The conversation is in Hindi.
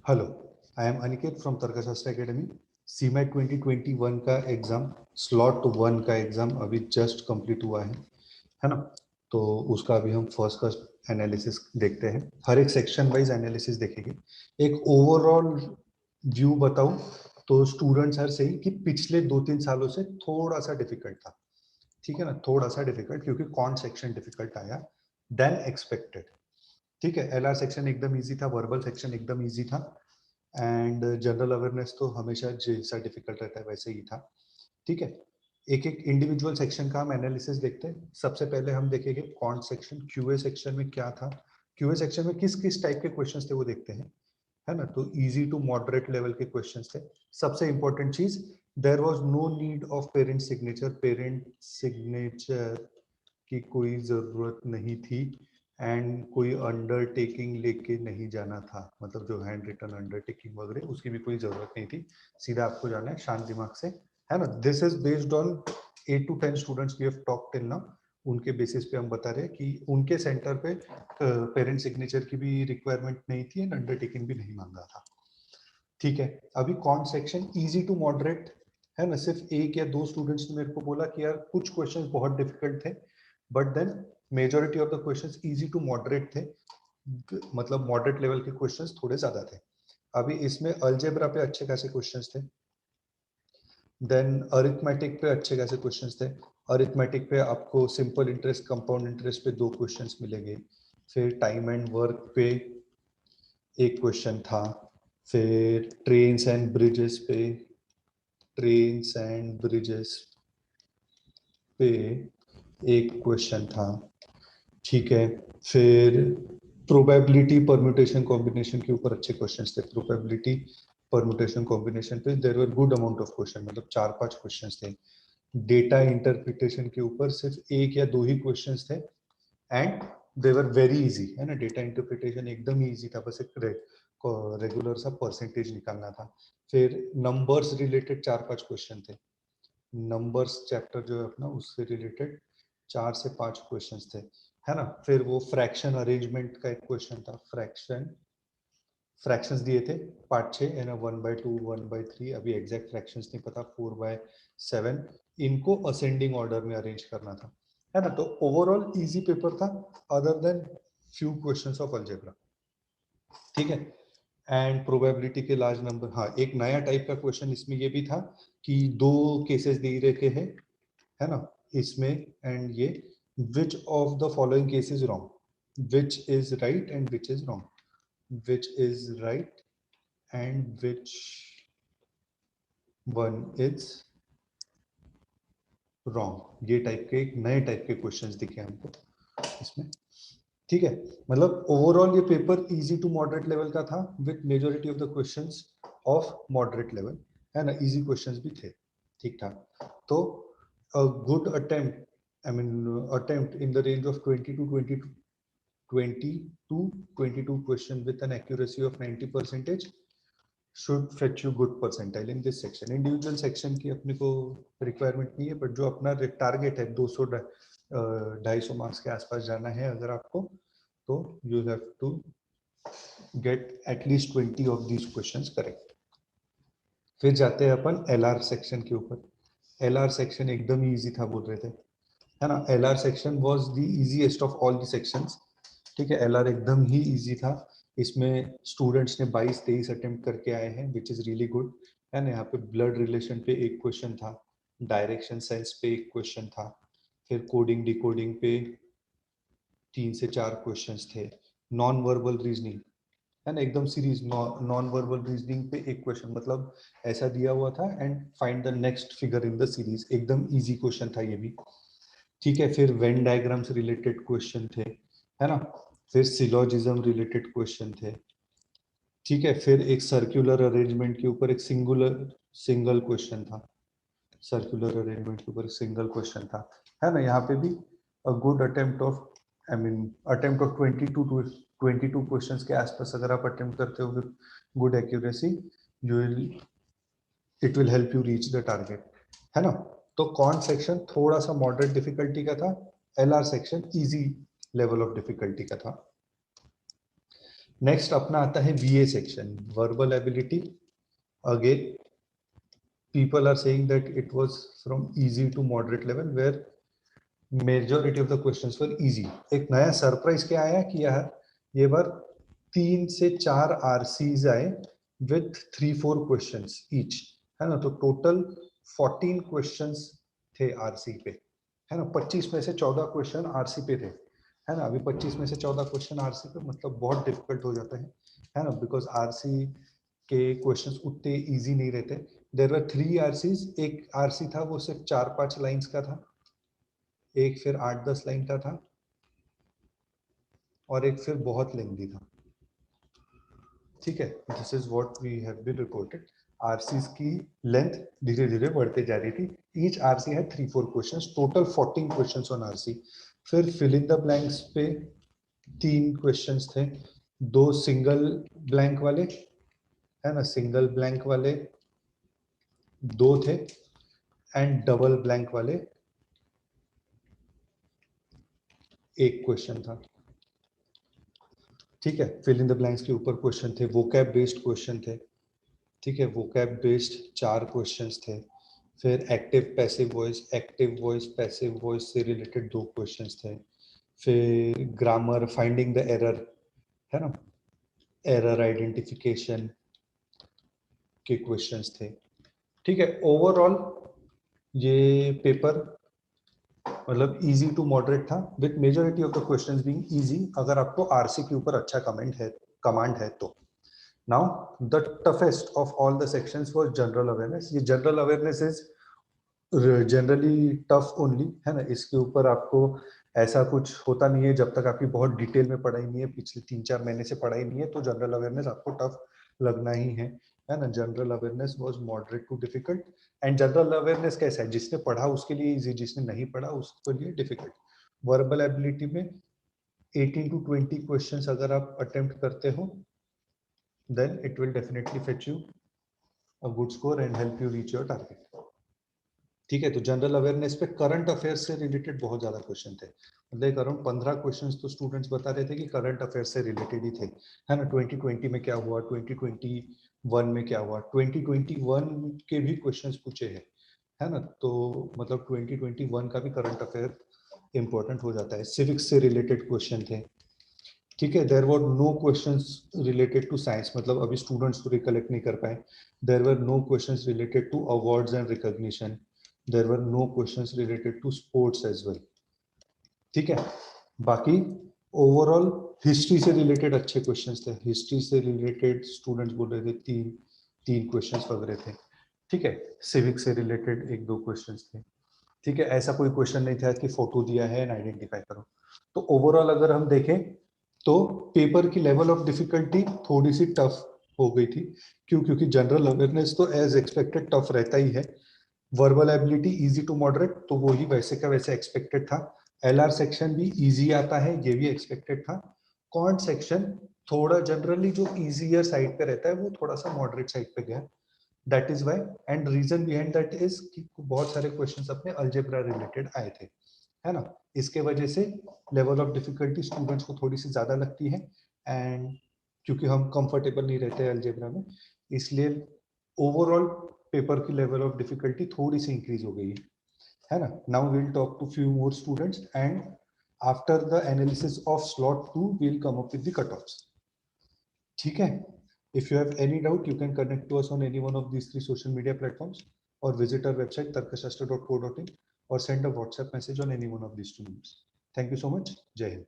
Hello, I am Aniket from तर्कशास्त्र एकेडमी। सीमेट 2021 का एग्जाम, स्लॉट 1 का एग्जाम अभी जस्ट कंप्लीट हुआ है ना। तो उसका अभी हम फर्स्ट का एनालिसिस देखते हैं। हर एक सेक्शन वाइज एनालिसिस देखेंगे। एक ओवरऑल व्यू बताऊं तो स्टूडेंट्स हर सही कि पिछले 2-3 सालों से थोड़ा सा डिफिकल्ट था, ठीक है ना, थोड़ा सा डिफिकल्ट, क्योंकि कौन सेक्शन डिफिकल्ट आया देन एक्सपेक्टेड। ठीक है, एलआर सेक्शन एकदम इजी था, वर्बल सेक्शन एकदम इजी था, एंड जनरल अवेयरनेस तो हमेशा जैसा डिफिकल्ट रहता है वैसे ही था। ठीक है, एक एक इंडिविजुअल सेक्शन का हम एनालिसिस देखते हैं। सबसे पहले हम देखेंगे कौन सेक्शन, क्यूए सेक्शन में क्या था, क्यूए सेक्शन में किस किस टाइप के क्वेश्चंस थे वो देखते हैं, है ना। तो इजी टू मॉडरेट लेवल के क्वेश्चंस थे। सबसे इंपॉर्टेंट चीज, there was no need of parent signature. Parent signature की कोई जरूरत नहीं थी, एंड कोई अंडरटेकिंग लेके नहीं जाना था, मतलब जो हैंड रिटन अंडरटेकिंग वगैरह उसकी भी कोई जरूरत नहीं थी। सीधा आपको जाना है शांत दिमाग से, है ना। This is based on 8 to 10 students we have talk till now. उनके बेसिस पे हम बता रहे हैं कि उनके सेंटर पे पेरेंट सिग्नेचर की भी रिक्वायरमेंट नहीं थी एंड अंडरटेकिंग भी नहीं मांगा था। ठीक है, अभी कौन सेक्शन इजी टू मॉडरेट, है ना। सिर्फ एक या दो स्टूडेंट्स ने मेरे को बोला कि यार कुछ क्वेश्चंस बहुत डिफिकल्ट थे, but then majority of the questions easy to moderate थे, मतलब मॉडरेट लेवल के क्वेश्चंस थोड़े ज्यादा थे। अभी इसमें अलजेब्रा पे अच्छे खासे क्वेश्चंस थे, देन अरिथमेटिक पे अच्छे खासे क्वेश्चंस थे। अरिथमेटिक पे आपको सिंपल इंटरेस्ट, कंपाउंड इंटरेस्ट पे 2 क्वेश्चंस मिलेंगे। फिर टाइम एंड वर्क पे एक क्वेश्चन था। फिर ट्रेन्स एंड ब्रिजेस पे, ट्रेन्स एंड ब्रिजेस पे एक क्वेश्चन था। ठीक है, फिर प्रोबेबिलिटी परम्यूटेशन कॉम्बिनेशन के ऊपर अच्छे क्वेश्चंस थे। प्रोबेबिलिटी परम्यूटेशन कॉम्बिनेशन पे there were good amount of question, मतलब 4-5 क्वेश्चंस थे। डेटा इंटरप्रिटेशन के ऊपर सिर्फ एक या दो ही क्वेश्चंस थे, and they were very easy, है ना। डेटा इंटरप्रिटेशन एकदम ही इजी था, बस एक रेगुलर सा परसेंटेज निकालना था। फिर नंबर्स रिलेटेड 4-5 क्वेश्चन थे। नंबर्स चैप्टर जो है अपना, उससे रिलेटेड 4 से 5 क्वेश्चंस थे, है ना। फिर वो फ्रैक्शन अरेंजमेंट का एक क्वेश्चन था। फ्रैक्शंस दिए थे पार्ट 6, है ना, 1/2, 1/3, अभी एग्जैक्ट फ्रैक्शंस नहीं पता, 4/7, इनको असेंडिंग ऑर्डर में अरेंज करना था, है ना। तो ओवरऑल इजी पेपर था, other than few questions of algebra. ठीक है, एंड प्रोबेबिलिटी के लार्ज नंबर। हाँ, एक नया टाइप का क्वेश्चन इसमें ये भी था कि 2 केसेस दे रखे हैं, है ना, इसमें, एंड ये which of the following case is wrong, which is right and which is wrong, which is right and which one is wrong। ये टाइप के एक नए टाइप के क्वेश्चंस दिखे हमको इसमें। ठीक है, मतलब ओवरऑल ये paper easy to moderate level का था, with majority of the questions of moderate level, है ना। इजी क्वेश्चंस भी थे, ठीक ठाक। तो a good attempt, I mean attempt in the range of 20 to 22 question with an accuracy of 90% should fetch you good percentile in this section। Individual section की अपने को रिक्वायरमेंट नहीं है, बट जो अपना टारगेट है 200-250 मार्क्स के आसपास जाना है अगर आपको, तो you have to get at least 20 of these questions correct. फिर जाते हैं अपन एलआर सेक्शन के ऊपर। एलआर सेक्शन एकदम ही इजी था बोल रहे थे, है ना। LR section was the easiest of all the sections. ठीक है, एलआर एकदम ही इजी था। इसमें स्टूडेंट्स ने 22-23 अटेम्प्ट करके आए हैं, विच इज रियली गुड, है ना। यहाँ पे ब्लड रिलेशन पे एक क्वेश्चन था, डायरेक्शन सेंस पे एक क्वेश्चन था, फिर कोडिंग डिकोडिंग पे 3 से 4 क्वेश्चंस थे। नॉन वर्बल रीजनिंग, है ना, एकदम सीरीज नॉन वर्बल रीजनिंग पे एक क्वेश्चन, मतलब ऐसा दिया हुआ था, and find the next figure in the series, एकदम इजी क्वेश्चन था ये भी। ठीक है, फिर वेन डायग्राम से रिलेटेड क्वेश्चन थे, है ना। फिर सिलोजिज्म रिलेटेड क्वेश्चन थे। ठीक है, फिर एक सर्कुलर अरेंजमेंट के ऊपर एक सिंगल क्वेश्चन था। सर्कुलर अरेंजमेंट के ऊपर सिंगल क्वेश्चन था, है ना। यहाँ पे भी अ good attempt of, I mean attempt of 22 questions के आसपास अगर आप अटेम्प्ट करते हो with good accuracy, you will, it will help you reach the target, है ना। तो कौन सेक्शन थोड़ा सा मॉडरेट डिफिकल्टी का था, LR section easy level of difficulty का था। नेक्स्ट अपना आता है VA section, verbal ability. Again people are saying that it was from easy to moderate level where majority of the questions were easy. एक नया सरप्राइज क्या आया कि यार ये बार 3 से 4 RCs आए with 3-4 questions each, है ना. तो टोटल 14 questions थे RC पे, है ना. 25 में से 14 क्वेश्चन RC पे थे, है ना. अभी 25 में से 14 क्वेश्चन RC पे मतलब बहुत डिफिकल्ट हो जाता है ना, बिकॉज RC के क्वेश्चंस उतने इजी नहीं रहते. There were 3 RCs. एक RC था वो सिर्फ 4-5 लाइंस का था, एक फिर 8-10 लाइन का था, और एक फिर बहुत लेंथी था. ठीक है, this is what we have been reported. RCs की लेंथ धीरे धीरे बढ़ते जा रही थी. ईच आरसी है 3-4 questions, total 14 questions on RC. फिर फिल इन द ब्लैंक्स पे 3 क्वेश्चंस थे, 2 सिंगल ब्लैंक वाले, है ना. सिंगल ब्लैंक वाले 2 थे एंड डबल ब्लैंक वाले 1 क्वेश्चन था. ठीक है, फिल इन द ब्लैंक्स के ऊपर क्वेश्चन थे, वोकैब बेस्ड क्वेश्चन थे. ठीक है, वोकैब बेस्ड 4 क्वेश्चंस थे. फिर एक्टिव वॉइस पैसिव वॉइस से रिलेटेड 2 क्वेश्चंस थे. फिर ग्रामर, फाइंडिंग द एरर, है ना, एरर आइडेंटिफिकेशन के क्वेश्चंस थे. ठीक है, ओवरऑल ये पेपर मतलब इजी टू मॉडरेट था with majority of the questions being easy, अगर आपको आरसी के ऊपर अच्छा कमांड है तो. Now, the toughest of all the sections was general awareness. ये general awareness is generally tough only, है ना. इसके ऊपर आपको ऐसा कुछ होता नहीं है जब तक आपकी बहुत डिटेल में पढ़ाई नहीं है, पिछले 3-4 महीने से पढ़ाई नहीं है, तो जनरल अवेयरनेस आपको टफ लगना ही है ना. General awareness was moderate to difficult. And general awareness कैसा है, जिसने पढ़ा उसके लिए इजी, जिसने नहीं पढ़ा उसके लिए डिफिकल्ट. वर्बल एबिलिटी में 18 to 20 क्वेश्चंस अगर आप अटेम्प्ट करते हो, then it will definitely fetch you a good score and help you reach your target. ठीक है, तो जनरल अवेयरनेस पे करंट अफेयर्स से रिलेटेड बहुत ज्यादा क्वेश्चन थे. मतलब अराउंड 15 क्वेश्चंस तो स्टूडेंट्स बता रहे थे कि करंट अफेयर्स से रिलेटेड ही थे, है ना. 2020 में क्या हुआ, 2021 में क्या हुआ, 2021 के भी क्वेश्चंस पूछे हैं, है ना. तो मतलब 2021 का भी करंट अफेयर इंपॉर्टेंट हो जाता है. सिविक्स से रिलेटेड क्वेश्चन थे. ठीक है, there were no questions related to science, मतलब अभी स्टूडेंट्स को रिकलेक्ट नहीं कर पाए. There were no questions related to awards and recognition. There were no questions related to sports as well. ठीक है, बाकी ओवरऑल हिस्ट्री से रिलेटेड अच्छे क्वेश्चंस थे. हिस्ट्री से रिलेटेड स्टूडेंट्स बोल रहे थे तीन क्वेश्चंस वगैरह थे. ठीक है, सिविक्स से रिलेटेड 1-2 क्वेश्चंस थे. ठीक है, ऐसा कोई क्वेश्चन नहीं था कि फोटो दिया है एंड आइडेंटिफाई करो. तो ओवरऑल अगर हम देखें तो पेपर की लेवल ऑफ डिफिकल्टी थोड़ी सी टफ हो गई थी. क्यों? क्योंकि जनरल अवेयरनेस तो एज एक्सपेक्टेड टफ रहता ही है. Verbal ability easy to moderate, तो वो ही वैसे का वैसे एक्सपेक्टेड था. एलआर सेक्शन भी इजी आता है, ये भी एक्सपेक्टेड था. क्वांट सेक्शन थोड़ा जनरली जो इजियर साइड पे रहता है वो थोड़ा सा मॉडरेट साइड पे गया. That is why, and reason behind that is कि बहुत सारे क्वेश्चंस अपने अलजेब्रा रिलेटेड आए थे, है ना. इसके वजह से लेवल ऑफ डिफिकल्टी स्टूडेंट्स को थोड़ी सी ज्यादा लगती है. एंड क्योंकि हम कंफर्टेबल नहीं रहते अलजेब्रा में, इसलिए ओवरऑल पेपर की लेवल ऑफ डिफिकल्टी थोड़ी सी इंक्रीज हो गई है ना. Now we will talk to few more students and after the analysis of slot 2 we will come up with the cut offs. ठीक है, if you have any doubt you can connect to us on any one of these 3 social media platforms or visit our website tarkashastra.co.in or send a WhatsApp message on any one of these 2 numbers. Thank you so much. Jai Hind.